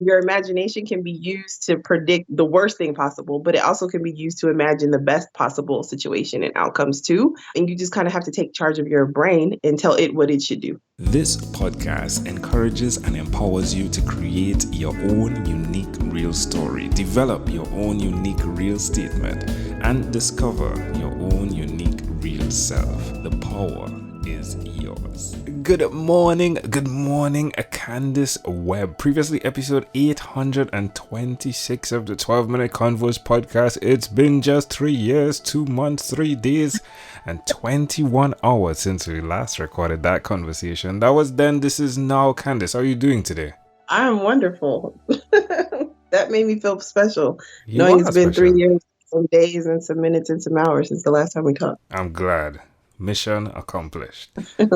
Your imagination can be used to predict the worst thing possible, but it also can be used to imagine the best possible situation and outcomes too. And you just kind of have to take charge of your brain and tell it what it should do. This podcast encourages and empowers you to create your own unique real story, develop your own unique real statement, and discover your own unique real self. The power is yours. Good morning, Kandis, Webb. Previously, episode 826 of the 12-Minute Converse podcast. It's been just 3 years, 2 months, 3 days, and 21 hours since we last recorded that conversation. That was then, this is now. Kandis, how are you doing today? I'm wonderful. That made me feel special, You knowing are it's been special. 3 years, some days, and some minutes, and some hours since the last time we talked. I'm glad. Mission accomplished.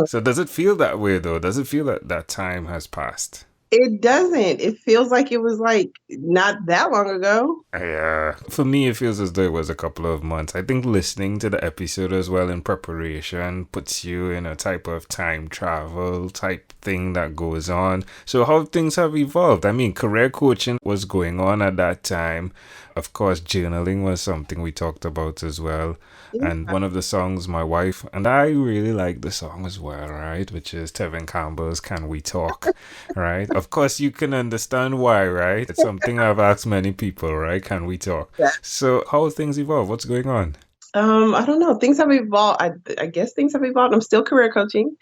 So does it feel that way though? Does it feel that that time has passed? It doesn't. It feels like it was like not that long ago. Yeah. For me, it feels as though it was a couple of months. I think listening to the episode as well in preparation puts you in a type of time travel type thing that goes on. So how things have evolved. I mean, career coaching was going on at that time. Of course, journaling was something we talked about as well. And one of the songs my wife, and I really like the song as well, right? Which is Tevin Campbell's Can We Talk, right? Of course, you can understand why, right? It's something I've asked many people, right? Can we talk? Yeah. So how have things evolved? What's going on? I don't know. Things have evolved. I guess things have evolved. I'm still career coaching.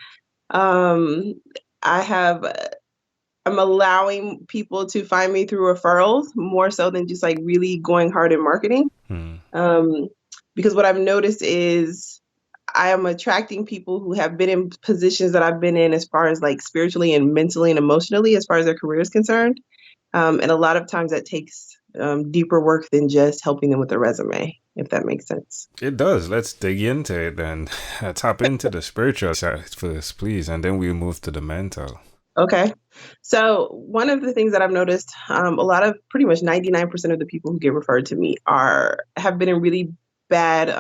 Um, I have, I'm allowing people to find me through referrals more so than just like really going hard in marketing. Because what I've noticed is I am attracting people who have been in positions that I've been in as far as like spiritually and mentally and emotionally as far as their career is concerned. And a lot of times that takes deeper work than just helping them with a resume, if that makes sense. It does. Let's dig into it and tap into the spiritual side first, please, and then we'll move to the mental. Okay. So one of the things that I've noticed, a lot of pretty much 99% of the people who get referred to me have been in really bad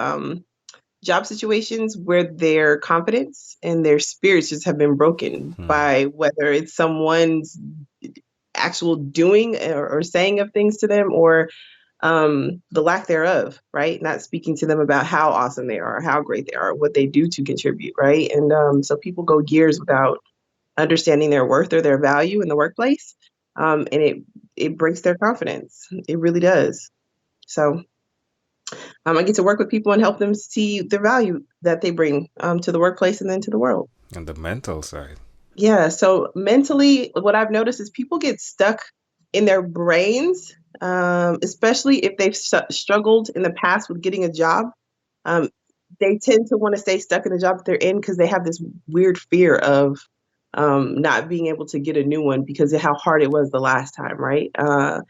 job situations where their confidence and their spirits just have been broken by whether it's someone's actual doing or saying of things to them or the lack thereof, right? Not speaking to them about how awesome they are, how great they are, what they do to contribute, right? And so people go years without understanding their worth or their value in the workplace. And it breaks their confidence. It really does. So I get to work with people and help them see the value that they bring to the workplace and then to the world. And the mental side. Yeah. So mentally, what I've noticed is people get stuck in their brains, especially if they've struggled in the past with getting a job. They tend to want to stay stuck in the job that they're in because they have this weird fear of not being able to get a new one because of how hard it was the last time, right? And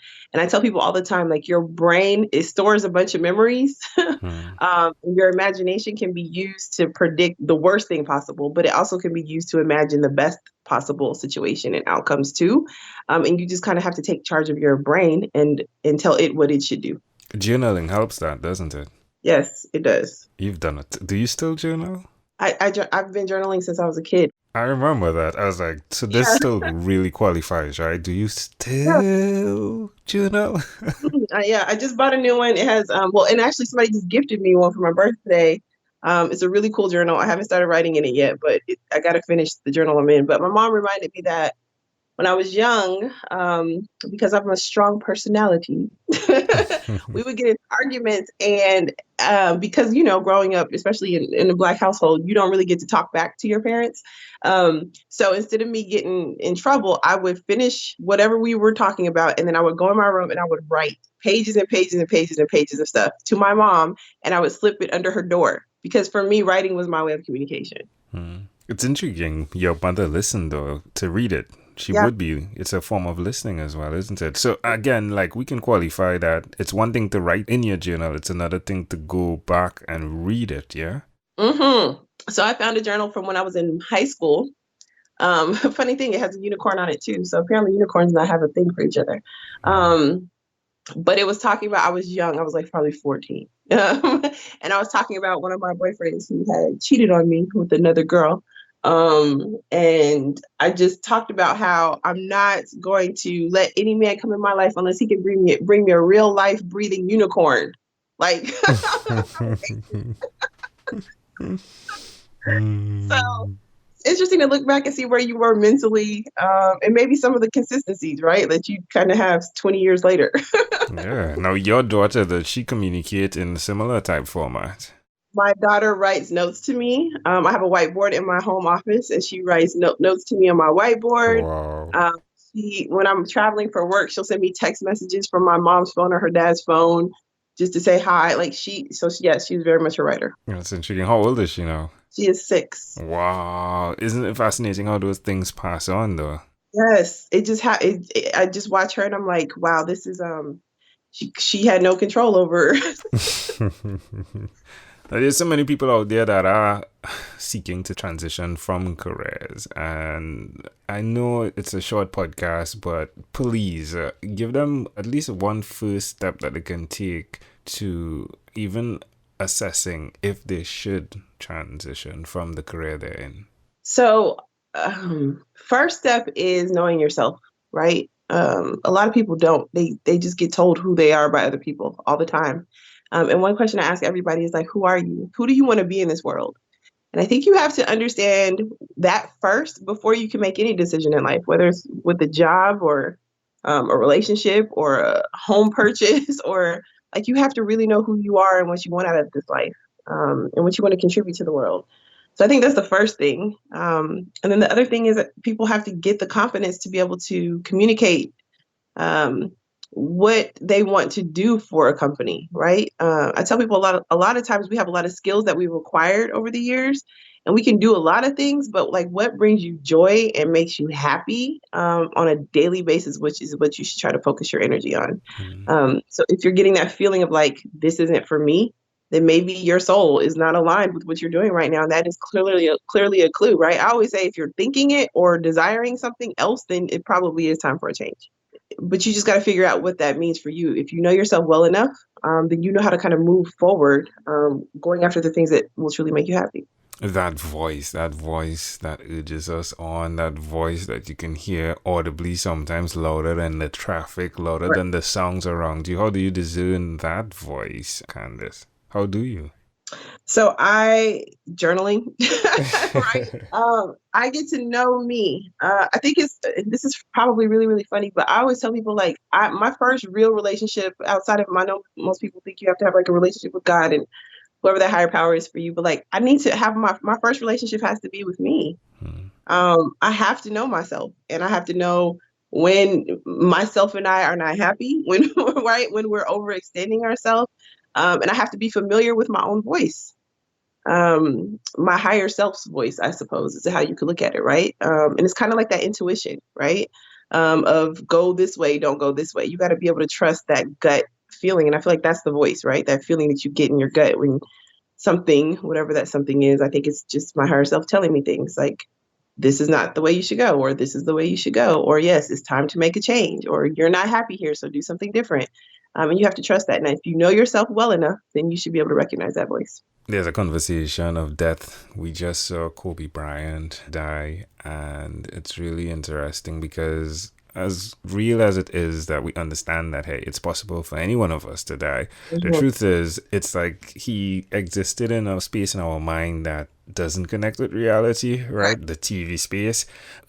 I tell people all the time, like your brain, it stores a bunch of memories. Your imagination can be used to predict the worst thing possible, but it also can be used to imagine the best possible situation and outcomes too. And you just kind of have to take charge of your brain and tell it what it should do. Journaling helps that, doesn't it? Yes, it does. You've done it. Do you still journal? I've been journaling since I was a kid. I remember that. I was like, so this still really qualifies, right? Do you still journal? Yeah, I just bought a new one. It has, and actually somebody just gifted me one for my birthday. It's a really cool journal. I haven't started writing in it yet, but I got to finish the journal I'm in. But my mom reminded me that when I was young, because I'm a strong personality, we would get into arguments. And because, growing up, especially in a Black household, you don't really get to talk back to your parents. So instead of me getting in trouble, I would finish whatever we were talking about. And then I would go in my room and I would write pages and pages and pages and pages of stuff to my mom. And I would slip it under her door because for me, writing was my way of communication. It's intriguing. Your mother listened, though, to read it. She would be. It's a form of listening as well, isn't it? So again, like we can qualify that it's one thing to write in your journal. It's another thing to go back and read it. Yeah. So I found a journal from when I was in high school. Funny thing, it has a unicorn on it too. So apparently unicorns not have a thing for each other. But it was talking about, I was young. I was like probably 14. And I was talking about one of my boyfriends who had cheated on me with another girl. And I just talked about how I'm not going to let any man come in my life unless he can bring me a real life breathing unicorn. Like, so Mm. it's interesting to look back and see where you were mentally, and maybe some of the consistencies, right, that you kind of have 20 years later. Yeah. Now, your daughter, does she communicate in similar type format? My daughter writes notes to me. I have a whiteboard in my home office, and she writes notes to me on my whiteboard. Wow. Um, when I'm traveling for work, she'll send me text messages from my mom's phone or her dad's phone just to say hi. Yes, she's very much a writer. That's intriguing. How old is she now? She is 6. Wow. Isn't it fascinating how those things pass on, though? Yes, I just watch her and I'm like, wow, this is she had no control over. There's so many people out there that are seeking to transition from careers, and I know it's a short podcast, but please give them at least one first step that they can take to even assessing if they should transition from the career they're in. So, first step is knowing yourself, right? A lot of people don't. They just get told who they are by other people all the time. And one question I ask everybody is like, who are you? Who do you want to be in this world? And I think you have to understand that first before you can make any decision in life, whether it's with a job or a relationship or a home purchase, or like you have to really know who you are and what you want out of this life, and what you want to contribute to the world. So I think that's the first thing. And then the other thing is that people have to get the confidence to be able to communicate um, what they want to do for a company, right? I tell people a lot of times we have a lot of skills that we've acquired over the years, and we can do a lot of things, but like what brings you joy and makes you happy on a daily basis, which is what you should try to focus your energy on. Mm. So if you're getting that feeling of like this isn't for me, then maybe your soul is not aligned with what you're doing right now. And that is clearly a clue, right? I always say if you're thinking it or desiring something else, then it probably is time for a change, but you just got to figure out what that means for you. If you know yourself well enough, then you know how to kind of move forward, going after the things that will truly make you happy. That voice that urges us on, that voice that you can hear audibly, sometimes louder than the traffic, louder Right. than the sounds around you. How do you discern that voice, Candice? How do you? So I journaling, right? I get to know me. I think this is probably really really funny, but I always tell people like my first real relationship outside of I know most people think you have to have like a relationship with God and whoever that higher power is for you, but like I need to have my first relationship has to be with me. Hmm. I have to know myself, and I have to know when myself and I are not happy, when right when we're overextending ourselves, and I have to be familiar with my own voice, my higher self's voice, I suppose, is how you could look at it, right? And it's kind of like that intuition, right? Of go this way, don't go this way. You got to be able to trust that gut feeling, and I feel like that's the voice, right? That feeling that you get in your gut when something, whatever that something is, I think it's just my higher self telling me things like this is not the way you should go, or this is the way you should go, or yes, it's time to make a change, or you're not happy here, so do something different. And you have to trust that. And if you know yourself well enough, then you should be able to recognize that voice. There's a conversation of death. We just saw Kobe Bryant die, and it's really interesting because as real as it is that we understand that, hey, it's possible for any one of us to die, the Mhm. truth is it's like he existed in a space in our mind that doesn't connect with reality, Right. right? The TV space.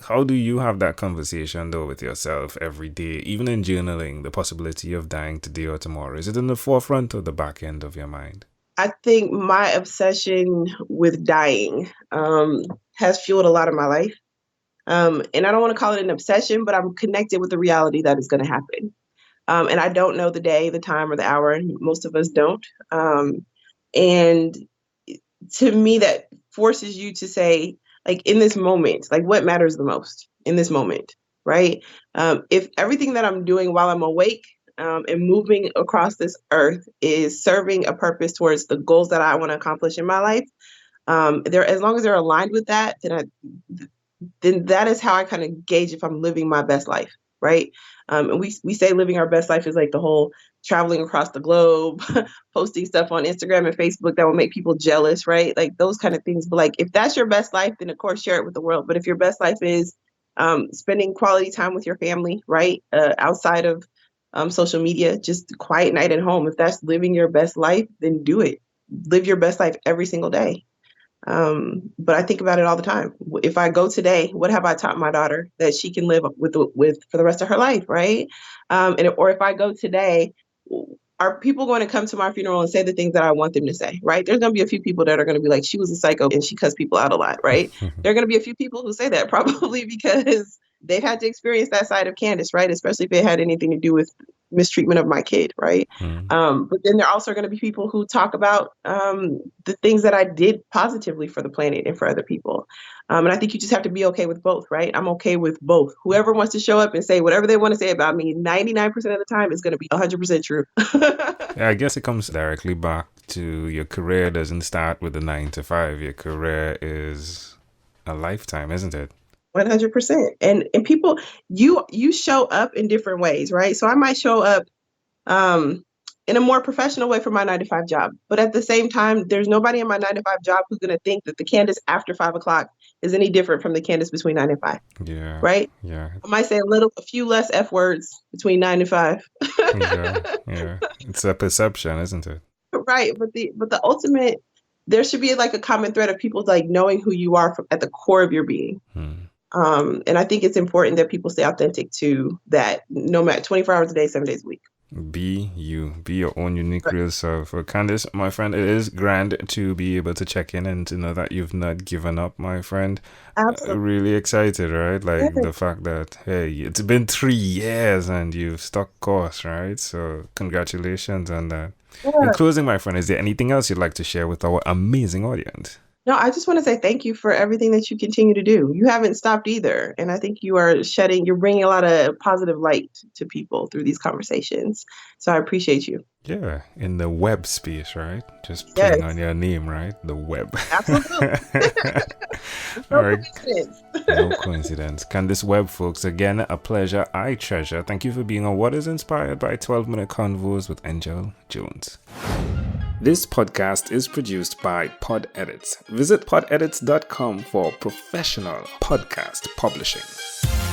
How do you have that conversation though with yourself every day, even in journaling, the possibility of dying today or tomorrow? Is it in the forefront or the back end of your mind? I think my obsession with dying has fueled a lot of my life. And I don't want to call it an obsession, but I'm connected with the reality that is going to happen. And I don't know the day, the time, or the hour. Most of us don't. And to me, that forces you to say, like, in this moment, like, what matters the most in this moment, right? If everything that I'm doing while I'm awake and moving across this earth is serving a purpose towards the goals that I want to accomplish in my life, there, as long as they're aligned with that, then that is how I kind of gauge if I'm living my best life, right? And we say living our best life is like the whole traveling across the globe, posting stuff on Instagram and Facebook that will make people jealous, right? Like those kind of things. But like if that's your best life, then of course share it with the world. But if your best life is spending quality time with your family, right? Outside of social media, just quiet night at home. If that's living your best life, then do it. Live your best life every single day. But I think about it all the time. If I go today, what have I taught my daughter that she can live with for the rest of her life, right? Or if I go today, are people going to come to my funeral and say the things that I want them to say, right? There's going to be a few people that are going to be like, she was a psycho and she cussed people out a lot, right? There are going to be a few people who say that probably because they've had to experience that side of Kandis, right? Especially if it had anything to do with mistreatment of my kid, right? But then there are also going to be people who talk about the things that I did positively for the planet and for other people. And I think you just have to be okay with both, right? I'm okay with both. Whoever wants to show up and say whatever they want to say about me, 99% of the time is going to be 100% true. Yeah, I guess it comes directly back to your career doesn't start with a 9 to 5. Your career is a lifetime, isn't it? 100%. And people, you show up in different ways, right? So I might show up in a more professional way for my 9 to 5 job. But at the same time, there's nobody in my 9 to 5 job who's going to think that the Kandis after 5 o'clock is any different from the Kandis between 9 and 5. Yeah. Right? Yeah. I might say a few less F words between 9 and 5. Yeah. It's a perception, isn't it? Right. But the ultimate, there should be like a common thread of people like knowing who you are at the core of your being. And I think it's important that people stay authentic to that, no matter 24 hours a day, 7 days a week. Be you. Be your own unique real self. For Kandis, my friend, it is grand to be able to check in and to know that you've not given up, my friend. Absolutely. Really excited, right? Like the fact that, hey, it's been 3 years and you've stuck course, right? So congratulations on that. In closing, my friend, is there anything else you'd like to share with our amazing audience? No, I just want to say thank you for everything that you continue to do. You haven't stopped either. And I think you're bringing a lot of positive light to people through these conversations. So I appreciate you. Yeah, in the Webb space, right? Just playing on your name, right? The Webb. Absolutely. All right. No coincidence. Kandis Webb, folks, again, a pleasure I treasure. Thank you for being on What is Inspired by 12-Minute Convos with Angel Jones. This podcast is produced by Pod Edits. Visit podedits.com for professional podcast publishing.